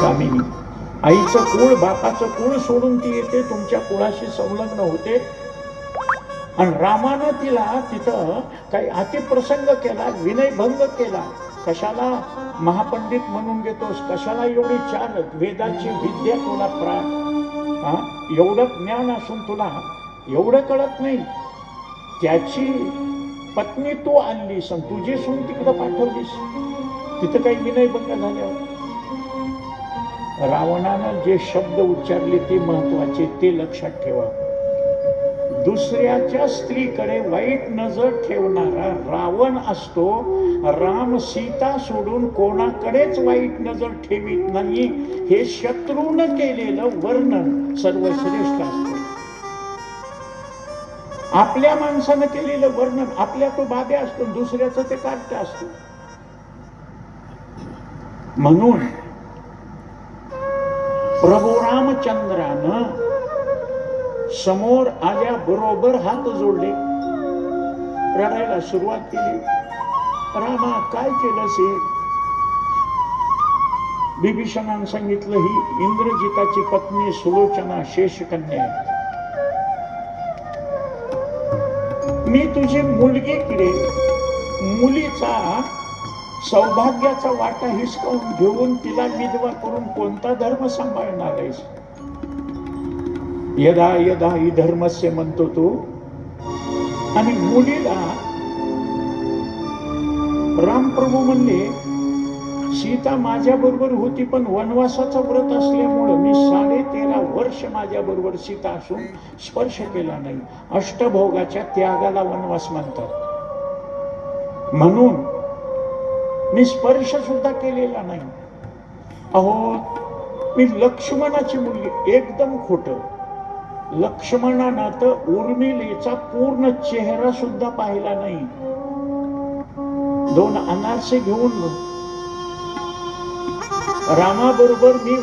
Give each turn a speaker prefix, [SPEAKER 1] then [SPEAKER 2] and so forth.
[SPEAKER 1] कामिनी, आईचं कुळ बापाचं कुळ सोडून ती येते, तुमच्या कुळाशी संलग्न होते. आणि रामानं तिला तिथं काही अतिप्रसंग केला, विनयभंग केला. कशाला महापंडित म्हणून घेतोस, कशाला एवढी 4 वेदाची विद्या तुला एवढं ज्ञान असून तुला एवढं कळत नाही. त्याची पत्नी तू आणलीस आणि तुझी सून तिकडं पाठवलीस, तिथं काही विनयभंग झाल्यावर. रावणानं जे शब्द उच्चारले ते महत्वाचे, ते लक्षात ठेवा. दुसऱ्याच्या स्त्रीकडे वाईट नजर ठेवणारा रावण असतो. राम सीता सोडून कोणाकडेच वाईट नजर ठेवीत नाही, हे शत्रूनं केलेलं वर्णन सर्वश्रेष्ठ असतं. आपल्या माणसानं केलेलं वर्णन, आपल्या तो बाब्या असतो, दुसऱ्याचं ते कार्ट असतं. म्हणून प्रभू रामचंद्रानं समोर आल्या बरोबर हात जोडले, रडायला सुरुवात केली. रामा काय केलंस हे? बिभीषणानं सांगितलं, ही इंद्रजिताची पत्नी सुलोचना शेषकन्या आहे. मी तुझी मुलगीकडे मुलीचा सौभाग्याचा वाटा हिसकावून घेऊन तिला विधवा करून कोणता धर्म सांभाळणार आहेस? यदा यदा ही धर्मस्य म्हणतो तो. आणि मुलीला रामप्रभू म्हणले, सीता माझ्या बरोबर होती, पण वनवासाचं व्रत असल्यामुळं मी 13.5 वर्ष माझ्या बरोबर सीता असून स्पर्श केला नाही. अष्टभोगाच्या त्यागाला वनवास म्हणतात. म्हणून मी स्पर्श सुद्धा केलेला नाही. अहो, मी लक्ष्मणाची मुलगी. एकदम खोटं. लक्ष्मणानं तर उर्मिलेचा पूर्ण चेहरा सुद्धा पाहिला नाही. 2 अनारसे घेऊन रामाबरोबर मी